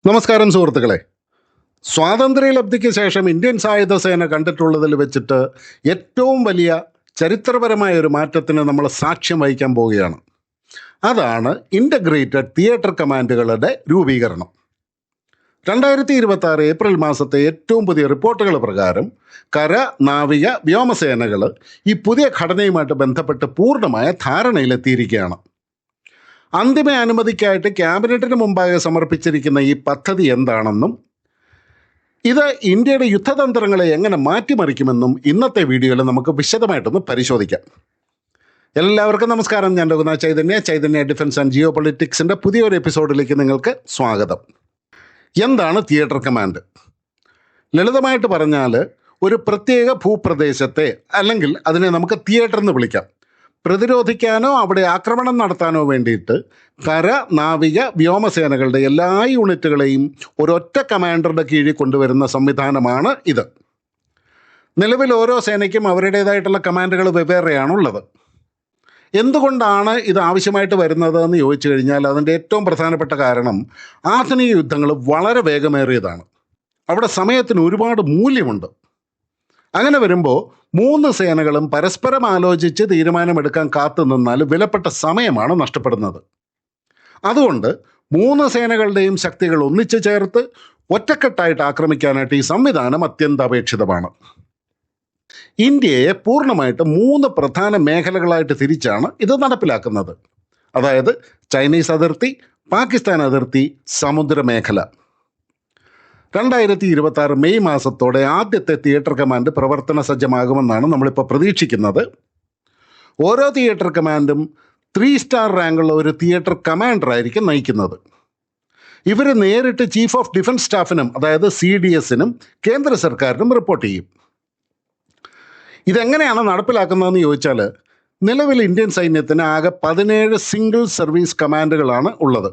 നമസ്കാരം സുഹൃത്തുക്കളെ. സ്വാതന്ത്ര്യലബ്ധിക്ക് ശേഷം ഇന്ത്യൻ സായുധ സേന കണ്ടിട്ടുള്ളതിൽ വെച്ചിട്ട് ഏറ്റവും വലിയ ചരിത്രപരമായ ഒരു മാറ്റത്തിന് നമ്മൾ സാക്ഷ്യം വഹിക്കാൻ പോവുകയാണ്. അതാണ് ഇൻ്റഗ്രേറ്റഡ് തിയേറ്റർ കമാൻഡുകളുടെ രൂപീകരണം. 2026 ഏപ്രിൽ മാസത്തെ ഏറ്റവും പുതിയ റിപ്പോർട്ടുകൾ പ്രകാരം കര, നാവിക, വ്യോമസേനകൾ ഈ പുതിയ ഘടനയുമായിട്ട് ബന്ധപ്പെട്ട് പൂർണ്ണമായ ധാരണയിലെത്തിയിരിക്കുകയാണ്. അന്തിമ അനുമതിക്കായിട്ട് ക്യാബിനറ്റിന് മുമ്പാകെ സമർപ്പിച്ചിരിക്കുന്ന ഈ പദ്ധതി എന്താണെന്നും ഇത് ഇന്ത്യയുടെ യുദ്ധതന്ത്രങ്ങളെ എങ്ങനെ മാറ്റിമറിക്കുമെന്നും ഇന്നത്തെ വീഡിയോയിൽ നമുക്ക് വിശദമായിട്ടൊന്ന് പരിശോധിക്കാം. എല്ലാവർക്കും നമസ്കാരം. ഞാൻ രഘുനാഥ് ചൈതന്യ ഡിഫൻസ് ആൻഡ് ജിയോ പൊളിറ്റിക്സിൻ്റെ പുതിയൊരു എപ്പിസോഡിലേക്ക് നിങ്ങൾക്ക് സ്വാഗതം. എന്താണ് തിയേറ്റർ കമാൻഡ്? ലളിതമായിട്ട് പറഞ്ഞാൽ ഒരു പ്രത്യേക ഭൂപ്രദേശത്തെ, അല്ലെങ്കിൽ അതിനെ നമുക്ക് തിയേറ്റർ എന്ന് വിളിക്കാം, പ്രതിരോധിക്കാനോ അവിടെ ആക്രമണം നടത്താനോ വേണ്ടിയിട്ട് കര, നാവിക, വ്യോമസേനകളുടെ എല്ലാ യൂണിറ്റുകളെയും ഒരൊറ്റ കമാൻഡറുടെ കീഴിൽ കൊണ്ടുവരുന്ന സംവിധാനമാണ് ഇത്. നിലവിൽ ഓരോ സേനയ്ക്കും അവരുടേതായിട്ടുള്ള കമാൻഡുകൾ വെവ്വേറെയാണുള്ളത്. എന്തുകൊണ്ടാണ് ഇത് ആവശ്യമായിട്ട് വരുന്നത് എന്ന് ചോദിച്ചു കഴിഞ്ഞാൽ അതിൻ്റെ ഏറ്റവും പ്രധാനപ്പെട്ട കാരണം ആധുനിക യുദ്ധങ്ങൾ വളരെ വേഗമേറിയതാണ്. അവിടെ സമയത്തിന് ഒരുപാട് മൂല്യമുണ്ട്. അങ്ങനെ വരുമ്പോൾ മൂന്ന് സേനകളും പരസ്പരം ആലോചിച്ച് തീരുമാനമെടുക്കാൻ കാത്തു നിന്നാൽ വിലപ്പെട്ട സമയമാണ് നഷ്ടപ്പെടുന്നത്. അതുകൊണ്ട് മൂന്ന് സേനകളുടെയും ശക്തികൾ ഒന്നിച്ചു ചേർത്ത് ഒറ്റക്കെട്ടായിട്ട് ആക്രമിക്കാനായിട്ട് ഈ സംവിധാനം അത്യന്താപേക്ഷിതമാണ്. ഇന്ത്യയെ പൂർണ്ണമായിട്ട് മൂന്ന് പ്രധാന മേഖലകളായിട്ട് തിരിച്ചാണ് ഇത് നടപ്പിലാക്കുന്നത്. അതായത് ചൈനീസ് അതിർത്തി, പാകിസ്ഥാൻ അതിർത്തി, സമുദ്രമേഖല. 2026 മെയ് മാസത്തോടെ ആദ്യത്തെ തിയേറ്റർ കമാൻഡ് പ്രവർത്തന സജ്ജമാകുമെന്നാണ് നമ്മളിപ്പോൾ പ്രതീക്ഷിക്കുന്നത്. ഓരോ തിയേറ്റർ കമാൻഡും 3 സ്റ്റാർ റാങ്കുള്ള ഒരു തിയേറ്റർ കമാൻഡറായിരിക്കും നയിക്കുന്നത്. ഇവർ നേരിട്ട് ചീഫ് ഓഫ് ഡിഫൻസ് സ്റ്റാഫിനും, അതായത് CDSനും കേന്ദ്ര സർക്കാരിനും റിപ്പോർട്ട് ചെയ്യും. ഇതെങ്ങനെയാണ് നടപ്പിലാക്കുന്നതെന്ന് ചോദിച്ചാൽ, നിലവിൽ ഇന്ത്യൻ സൈന്യത്തിന് ആകെ 17 സിംഗിൾ സർവീസ് കമാൻഡുകളാണ് ഉള്ളത്.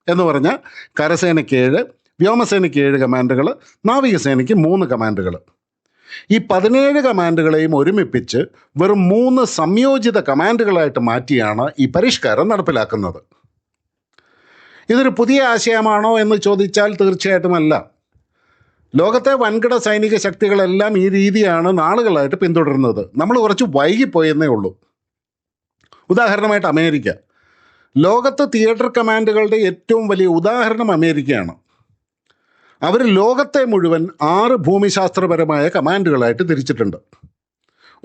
എന്ന് പറഞ്ഞാൽ കരസേനയ്ക്ക് 7, വ്യോമസേനയ്ക്ക് 7 കമാൻഡുകൾ, നാവികസേനയ്ക്ക് 3 കമാൻഡുകൾ. ഈ 17 കമാൻഡുകളെയും ഒരുമിപ്പിച്ച് വെറും 3 സംയോജിത കമാൻഡുകളായിട്ട് മാറ്റിയാണ് ഈ പരിഷ്കാരം നടപ്പിലാക്കുന്നത്. ഇതൊരു പുതിയ ആശയമാണോ എന്ന് ചോദിച്ചാൽ തീർച്ചയായിട്ടും അല്ല. ലോകത്തെ വൻകിട സൈനിക ശക്തികളെല്ലാം ഈ രീതിയാണ് നാളുകളായിട്ട് പിന്തുടരുന്നത്. നമ്മൾ കുറച്ച് വൈകിപ്പോയെന്നേ ഉള്ളൂ. ഉദാഹരണമായിട്ട് അമേരിക്ക. ലോകത്ത് തിയേറ്റർ കമാൻഡുകളുടെ ഏറ്റവും വലിയ ഉദാഹരണം അമേരിക്കയാണ്. അവർ ലോകത്തെ മുഴുവൻ 6 ഭൂമിശാസ്ത്രപരമായ കമാൻഡുകളായിട്ട് തിരിച്ചിട്ടുണ്ട്.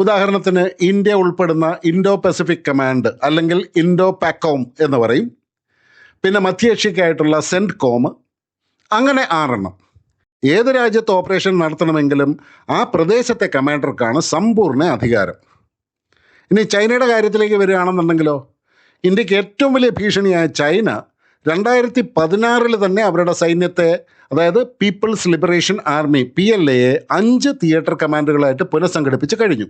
ഉദാഹരണത്തിന് ഇന്ത്യ ഉൾപ്പെടുന്ന ഇൻഡോ പസഫിക് കമാൻഡ്, അല്ലെങ്കിൽ ഇൻഡോ പാക്കോം എന്ന് പറയും. പിന്നെ മധ്യേഷ്യയ്ക്കായിട്ടുള്ള സെൻറ്റ്കോം. അങ്ങനെ 6 ഏത് രാജ്യത്ത് ഓപ്പറേഷൻ നടത്തണമെങ്കിലും ആ പ്രദേശത്തെ കമാൻഡർക്കാണ് സമ്പൂർണ്ണ അധികാരം. ഇനി ചൈനയുടെ കാര്യത്തിലേക്ക് വരികയാണെന്നുണ്ടെങ്കിലോ, ഇന്ത്യക്ക് ഏറ്റവും വലിയ ഭീഷണിയായ ചൈന 2016 തന്നെ അവരുടെ സൈന്യത്തെ, അതായത് പീപ്പിൾസ് ലിബറേഷൻ ആർമി PLAയെ 5 തിയേറ്റർ കമാൻഡുകളായിട്ട് പുനഃസംഘടിപ്പിച്ച് കഴിഞ്ഞു.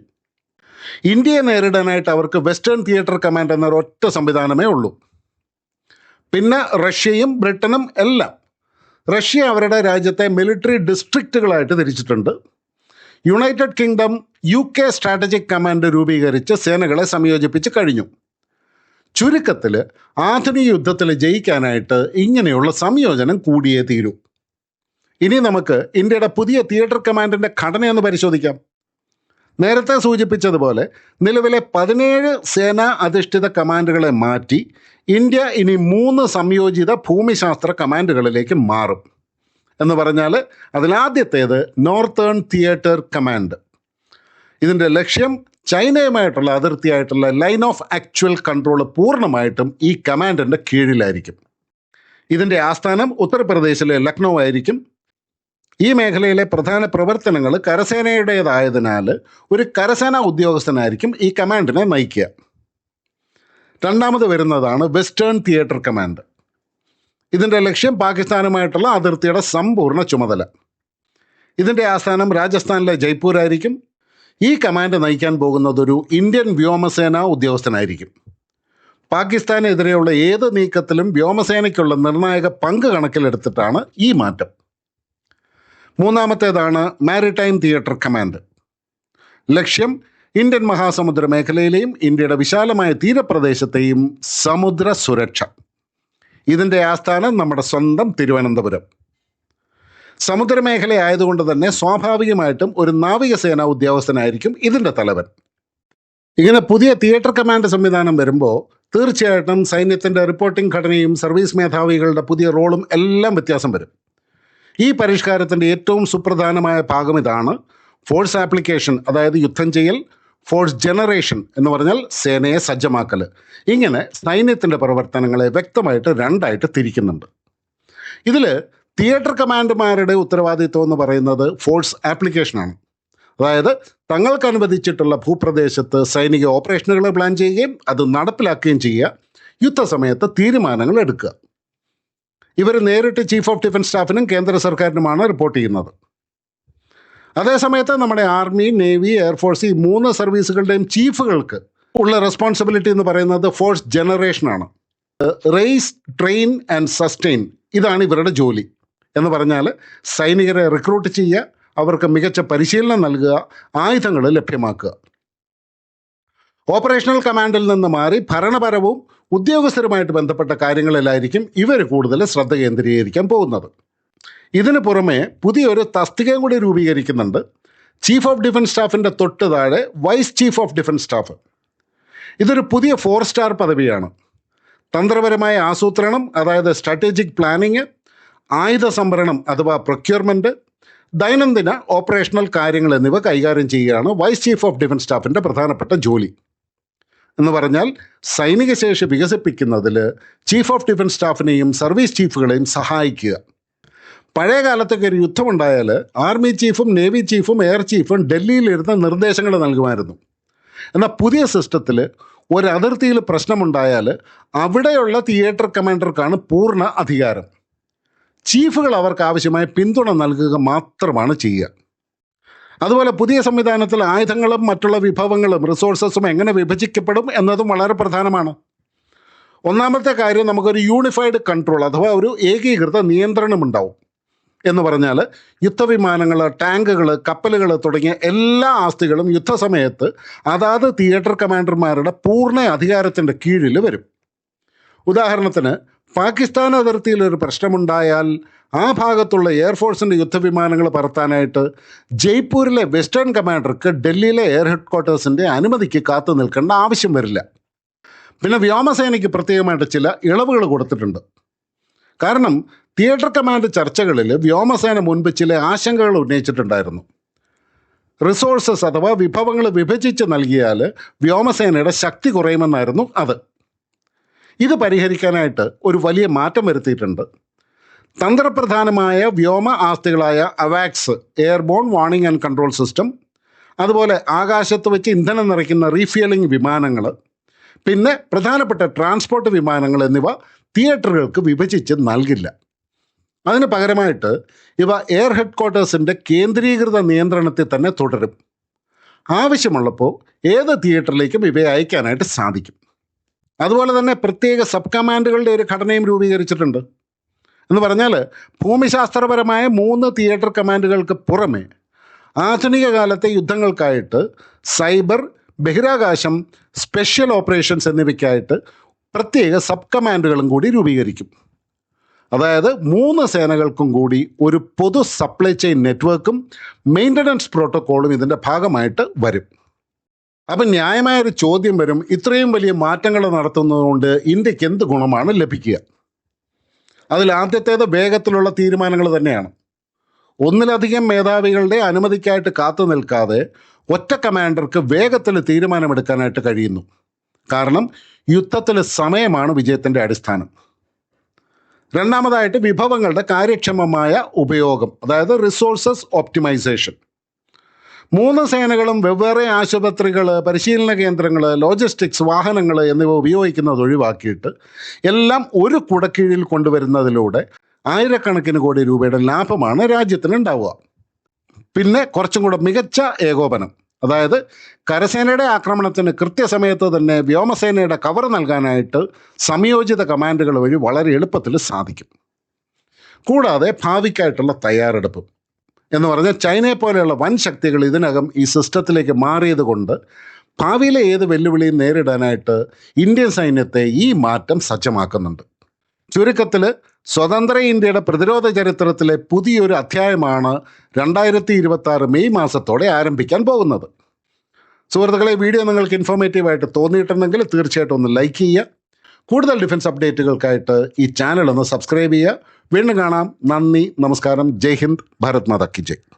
ഇന്ത്യയെ നേരിടാനായിട്ട് അവർക്ക് വെസ്റ്റേൺ തിയേറ്റർ കമാൻഡ് എന്നൊരൊറ്റ സംവിധാനമേ ഉള്ളൂ. പിന്നെ റഷ്യയും ബ്രിട്ടനും എല്ലാം. റഷ്യ അവരുടെ രാജ്യത്തെ മിലിറ്ററി ഡിസ്ട്രിക്റ്റുകളായിട്ട് തിരിച്ചിട്ടുണ്ട്. United kingdom UK strategic command രൂപീകരിച്ച് സേനകളെ സംയോജിപ്പിച്ച് കഴിഞ്ഞു. ചുരുക്കത്തിൽ ആധുനിക യുദ്ധത്തിൽ ജയിക്കാനായിട്ട് ഇങ്ങനെയുള്ള സംയോജനം കൂടിയേ തീരൂ. ഇനി നമുക്ക് ഇന്ത്യയുടെ പുതിയ തിയേറ്റർ കമാൻഡിൻ്റെ ഘടനയൊന്ന് പരിശോധിക്കാം. നേരത്തെ സൂചിപ്പിച്ചതുപോലെ നിലവിലെ 17 സേനാ അധിഷ്ഠിത കമാൻഡുകളെ മാറ്റി ഇന്ത്യ ഇനി 3 സംയോജിത ഭൂമിശാസ്ത്ര കമാൻഡുകളിലേക്ക് മാറും. എന്ന് പറഞ്ഞാൽ അതിലാദ്യത്തേത് നോർത്തേൺ തിയേറ്റർ കമാൻഡ്. ഇതിൻ്റെ ലക്ഷ്യം ചൈനയുമായിട്ടുള്ള അതിർത്തിയായിട്ടുള്ള ലൈൻ ഓഫ് ആക്ച്വൽ കൺട്രോൾ പൂർണ്ണമായിട്ടും ഈ കമാൻഡിൻ്റെ കീഴിലായിരിക്കും. ഇതിൻ്റെ ആസ്ഥാനം ഉത്തർപ്രദേശിലെ ലക്നൗ ആയിരിക്കും. ഈ മേഖലയിലെ പ്രധാന പ്രവർത്തനങ്ങൾ കരസേനയുടേതായതിനാൽ ഒരു കരസേനാ ഉദ്യോഗസ്ഥനായിരിക്കും ഈ കമാൻഡിനെ നയിക്കുക. രണ്ടാമത് വരുന്നതാണ് വെസ്റ്റേൺ തിയേറ്റർ കമാൻഡ്. ഇതിൻ്റെ ലക്ഷ്യം പാകിസ്ഥാനുമായിട്ടുള്ള അതിർത്തിയുടെ സമ്പൂർണ്ണ ചുമതല. ഇതിൻ്റെ ആസ്ഥാനം രാജസ്ഥാനിലെ ജയ്പൂർ ആയിരിക്കും. ഈ കമാൻഡ് നയിക്കാൻ പോകുന്നത് ഒരു ഇന്ത്യൻ വ്യോമസേന ഉദ്യോഗസ്ഥനായിരിക്കും. പാകിസ്ഥാനെതിരെയുള്ള ഏത് നീക്കത്തിലും വ്യോമസേനയ്ക്കുള്ള നിർണായക പങ്ക് കണക്കിലെടുത്തിട്ടാണ് ഈ മാറ്റം. മൂന്നാമത്തേതാണ് മാരിടൈം തിയേറ്റർ കമാൻഡ്. ലക്ഷ്യം ഇന്ത്യൻ മഹാസമുദ്ര മേഖലയിലെയും ഇന്ത്യയുടെ വിശാലമായ തീരപ്രദേശത്തെയും സമുദ്ര സുരക്ഷ. ഇതിൻ്റെ ആസ്ഥാനം നമ്മുടെ സ്വന്തം തിരുവനന്തപുരം. സമുദ്രമേഖലയായതുകൊണ്ട് തന്നെ സ്വാഭാവികമായിട്ടും ഒരു നാവികസേന ഉദ്യോഗസ്ഥനായിരിക്കും ഇതിൻ്റെ തലവൻ. ഇങ്ങനെ പുതിയ തിയേറ്റർ കമാൻഡ് സംവിധാനം വരുമ്പോൾ തീർച്ചയായിട്ടും സൈന്യത്തിൻ്റെ റിപ്പോർട്ടിംഗ് ഘടനയും സർവീസ് മേധാവികളുടെ പുതിയ റോളും എല്ലാം വ്യത്യാസം വരും. ഈ പരിഷ്കാരത്തിൻ്റെ ഏറ്റവും സുപ്രധാനമായ ഭാഗം ഇതാണ്: ഫോഴ്സ് ആപ്ലിക്കേഷൻ, അതായത് യുദ്ധം ചെയ്യൽ; ഫോഴ്സ് ജനറേഷൻ എന്ന് പറഞ്ഞാൽ സേനയെ സജ്ജമാക്കൽ. ഇങ്ങനെ സൈന്യത്തിൻ്റെ പ്രവർത്തനങ്ങളെ വ്യക്തമായിട്ട് രണ്ടായിട്ട് തിരിക്കുന്നുണ്ട്. ഇതിൽ തിയേറ്റർ കമാൻഡർമാരുടെ ഉത്തരവാദിത്വം എന്ന് പറയുന്നത് ഫോഴ്സ് ആപ്ലിക്കേഷനാണ്. അതായത് തങ്ങൾക്ക് അനുവദിച്ചിട്ടുള്ള ഭൂപ്രദേശത്ത് സൈനിക ഓപ്പറേഷനുകൾ പ്ലാൻ ചെയ്യുകയും അത് നടപ്പിലാക്കുകയും ചെയ്യുക, യുദ്ധസമയത്ത് തീരുമാനങ്ങൾ എടുക്കുക. ഇവർ നേരിട്ട് ചീഫ് ഓഫ് ഡിഫൻസ് സ്റ്റാഫിനും കേന്ദ്ര സർക്കാരിനുമാണ് റിപ്പോർട്ട് ചെയ്യുന്നത്. അതേസമയത്ത് നമ്മുടെ ആർമി, നേവി, എയർഫോഴ്സ് ഈ 3 സർവീസുകളുടെയും ചീഫുകൾക്ക് ഉള്ള റെസ്പോൺസിബിലിറ്റി എന്ന് പറയുന്നത് ഫോഴ്സ് ജനറേഷനാണ്. റേസ്, ട്രെയിൻ ആൻഡ് സസ്റ്റെയിൻ, ഇതാണ് ഇവരുടെ ജോലി. എന്ന് പറഞ്ഞാൽ സൈനികരെ റിക്രൂട്ട് ചെയ്യുക, അവർക്ക് മികച്ച പരിശീലനം നൽകുക, ആയുധങ്ങൾ ലഭ്യമാക്കുക. ഓപ്പറേഷണൽ കമാൻഡിൽ നിന്ന് മാറി ഭരണപരവും ഉദ്യോഗസ്ഥരുമായിട്ട് ബന്ധപ്പെട്ട കാര്യങ്ങളിലായിരിക്കും ഇവർ കൂടുതൽ ശ്രദ്ധ കേന്ദ്രീകരിക്കാൻ പോകുന്നത്. ഇതിന് പുറമെ പുതിയൊരു തസ്തികയും കൂടി രൂപീകരിക്കുന്നുണ്ട്. ചീഫ് ഓഫ് ഡിഫൻസ് സ്റ്റാഫിൻ്റെ തൊട്ട് താഴെ vice chief of defence staff. ഇതൊരു പുതിയ 4 സ്റ്റാർ പദവിയാണ്. തന്ത്രപരമായ ആസൂത്രണം, അതായത് സ്ട്രാറ്റജിക് പ്ലാനിങ്, ആയുധ സംഭരണം അഥവാ പ്രൊക്യൂർമെൻറ്റ്, ദൈനംദിന ഓപ്പറേഷണൽ കാര്യങ്ങൾ എന്നിവ കൈകാര്യം ചെയ്യുകയാണ് വൈസ് ചീഫ് ഓഫ് ഡിഫൻസ് സ്റ്റാഫിൻ്റെ പ്രധാനപ്പെട്ട ജോലി. എന്ന് പറഞ്ഞാൽ സൈനിക ശേഷി വികസിപ്പിക്കുന്നതിൽ ചീഫ് ഓഫ് ഡിഫൻസ് സ്റ്റാഫിനെയും സർവീസ് ചീഫുകളെയും സഹായിക്കുക. പഴയ കാലത്തൊക്കെ ഒരു യുദ്ധമുണ്ടായാൽ ആർമി ചീഫും നേവി ചീഫും എയർ ചീഫും ഡൽഹിയിലിരുന്ന് നിർദ്ദേശങ്ങൾ നൽകുമായിരുന്നു. എന്നാൽ പുതിയ സിസ്റ്റത്തിൽ ഒരു അതിർത്തിയിൽ പ്രശ്നമുണ്ടായാൽ അവിടെയുള്ള തിയേറ്റർ കമാൻഡർക്കാണ് പൂർണ്ണ അധികാരം. ചീഫുകൾ അവർക്ക് ആവശ്യമായ പിന്തുണ നൽകുക മാത്രമാണ് ചെയ്യുക. അതുപോലെ പുതിയ സംവിധാനത്തിൽ ആയുധങ്ങളും മറ്റുള്ള വിഭവങ്ങളും റിസോഴ്സസും എങ്ങനെ വിഭജിക്കപ്പെടും എന്നതും വളരെ പ്രധാനമാണ്. ഒന്നാമത്തെ കാര്യം, നമുക്കൊരു യൂണിഫൈഡ് കൺട്രോൾ അഥവാ ഒരു ഏകീകൃത നിയന്ത്രണം ഉണ്ടാവും. എന്ന് പറഞ്ഞാൽ യുദ്ധവിമാനങ്ങൾ, ടാങ്കുകൾ, കപ്പലുകൾ തുടങ്ങിയ എല്ലാ ആസ്തികളും യുദ്ധസമയത്ത് അതാത് തിയേറ്റർ കമാൻഡർമാരുടെ പൂർണ്ണ അധികാരത്തിൻ്റെ കീഴിൽ വരും. ഉദാഹരണത്തിന് പാകിസ്ഥാൻ അതിർത്തിയിൽ ഒരു പ്രശ്നമുണ്ടായാൽ ആ ഭാഗത്തുള്ള എയർഫോഴ്സിൻ്റെ യുദ്ധവിമാനങ്ങൾ പറത്താനായിട്ട് ജയ്പൂരിലെ വെസ്റ്റേൺ കമാൻഡർക്ക് ഡൽഹിയിലെ എയർ ഹെഡ്ക്വാർട്ടേഴ്സിൻ്റെ അനുമതിക്ക് കാത്തു നിൽക്കേണ്ട ആവശ്യം വരില്ല. പിന്നെ വ്യോമസേനയ്ക്ക് പ്രത്യേകമായിട്ട് ചില ഇളവുകൾ കൊടുത്തിട്ടുണ്ട്. കാരണം തിയേറ്റർ കമാൻഡ് ചർച്ചകളിൽ വ്യോമസേന മുൻപ് ചില ആശങ്കകൾ ഉന്നയിച്ചിട്ടുണ്ടായിരുന്നു. റിസോഴ്സസ് അഥവാ വിഭവങ്ങൾ വിഭജിച്ച് നൽകിയാൽ വ്യോമസേനയുടെ ശക്തി കുറയുമെന്നായിരുന്നു അത്. ഇത് പരിഹരിക്കാനായിട്ട് ഒരു വലിയ മാറ്റം വരുത്തിയിട്ടുണ്ട്. തന്ത്രപ്രധാനമായ വ്യോമ ആസ്തികളായ അവാക്സ്, airborne warning and control system, അതുപോലെ ആകാശത്ത് വെച്ച് ഇന്ധനം നിറയ്ക്കുന്ന റീഫ്യൂലിംഗ് വിമാനങ്ങൾ, പിന്നെ പ്രധാനപ്പെട്ട ട്രാൻസ്പോർട്ട് വിമാനങ്ങൾ എന്നിവ തിയേറ്ററുകൾക്ക് വിഭജിച്ച് നൽകില്ല. അതിന് പകരമായിട്ട് ഇവ എയർ ഹെഡ്ക്വാർട്ടേഴ്സിൻ്റെ കേന്ദ്രീകൃത നിയന്ത്രണത്തിൽ തന്നെ തുടരും. ആവശ്യമുള്ളപ്പോൾ ഏത് തിയേറ്ററിലേക്കും ഇവയെ അയക്കാനായിട്ട് സാധിക്കും. അതുപോലെ തന്നെ പ്രത്യേക സബ് കമാൻഡുകളുടെ ഒരു ഘടനയും രൂപീകരിച്ചിട്ടുണ്ട്. എന്ന് പറഞ്ഞാൽ ഭൂമിശാസ്ത്രപരമായ 3 തിയേറ്റർ കമാൻഡുകൾക്ക് പുറമെ ആധുനിക കാലത്തെ യുദ്ധങ്ങൾക്കായിട്ട് സൈബർ, ബഹിരാകാശം, സ്പെഷ്യൽ ഓപ്പറേഷൻസ് എന്നിവയ്ക്കായിട്ട് പ്രത്യേക സബ് കമാൻഡുകളും കൂടി രൂപീകരിക്കും. അതായത് 3 സേനകൾക്കും കൂടി ഒരു പൊതു സപ്ലൈ ചെയിൻ നെറ്റ്വർക്കും മെയിൻ്റനൻസ് പ്രോട്ടോക്കോളും ഇതിൻ്റെ ഭാഗമായിട്ട് വരും. അപ്പം ന്യായമായൊരു ചോദ്യം വരും, ഇത്രയും വലിയ മാറ്റങ്ങൾ നടത്തുന്നതുകൊണ്ട് ഇന്ത്യക്ക് എന്ത് ഗുണമാണ് ലഭിക്കുക? അതിൽ ആദ്യത്തേത് വേഗത്തിലുള്ള തീരുമാനങ്ങൾ തന്നെയാണ്. ഒന്നിലധികം മേധാവികളുടെ അനുമതിക്കായിട്ട് കാത്തു നിൽക്കാതെ ഒറ്റ കമാൻഡർക്ക് വേഗത്തിൽ തീരുമാനമെടുക്കാനായിട്ട് കഴിയുന്നു. കാരണം യുദ്ധത്തിൽ സമയമാണ് വിജയത്തിൻ്റെ അടിസ്ഥാനം. രണ്ടാമതായിട്ട് വിഭവങ്ങളുടെ കാര്യക്ഷമമായ ഉപയോഗം, അതായത് റിസോഴ്സസ് ഓപ്റ്റിമൈസേഷൻ. 3 സേനകളും വെവ്വേറെ ആശുപത്രികൾ, പരിശീലന കേന്ദ്രങ്ങൾ, ലോജിസ്റ്റിക്സ്, വാഹനങ്ങൾ എന്നിവ ഉപയോഗിക്കുന്നത് ഒഴിവാക്കിയിട്ട് എല്ലാം ഒരു കുടക്കീഴിൽ കൊണ്ടുവരുന്നതിലൂടെ ആയിരക്കണക്കിന് കോടി രൂപയുടെ ലാഭമാണ് രാജ്യത്തിന് ഉണ്ടാവുക. പിന്നെ കുറച്ചും കൂടെ മികച്ച ഏകോപനം, അതായത് കരസേനയുടെ ആക്രമണത്തിന് കൃത്യസമയത്ത് തന്നെ വ്യോമസേനയുടെ കവർ നൽകാനായിട്ട് സംയോജിത കമാൻഡുകൾ വഴി വളരെ എളുപ്പത്തിൽ സാധിക്കും. കൂടാതെ ഭാവിക്കായിട്ടുള്ള തയ്യാറെടുപ്പും. എന്ന് പറഞ്ഞാൽ ചൈനയെ പോലെയുള്ള വൻ ശക്തികൾ ഇതിനകം ഈ സിസ്റ്റത്തിലേക്ക് മാറിയത് കൊണ്ട് ഭാവിയിലെ ഏത് വെല്ലുവിളിയും നേരിടാനായിട്ട് ഇന്ത്യൻ സൈന്യത്തെ ഈ മാറ്റം സജ്ജമാക്കുന്നുണ്ട്. ചുരുക്കത്തിൽ സ്വതന്ത്ര ഇന്ത്യയുടെ പ്രതിരോധ ചരിത്രത്തിലെ പുതിയൊരു അധ്യായമാണ് 2026 മെയ് മാസത്തോടെ ആരംഭിക്കാൻ പോകുന്നത്. സുഹൃത്തുക്കളെ, വീഡിയോ നിങ്ങൾക്ക് ഇൻഫോർമേറ്റീവായിട്ട് തോന്നിയിട്ടുണ്ടെങ്കിൽ തീർച്ചയായിട്ടും ഒന്ന് ലൈക്ക് ചെയ്യുക. കൂടുതൽ ഡിഫൻസ് അപ്ഡേറ്റുകൾക്കായിട്ട് ഈ ചാനൽ ഒന്ന് സബ്സ്ക്രൈബ് ചെയ്യുക. വീണ്ടും കാണാം. നന്ദി, നമസ്കാരം. ജയ് ഹിന്ദ്, ഭാരത് മാതാ കി ജയ്.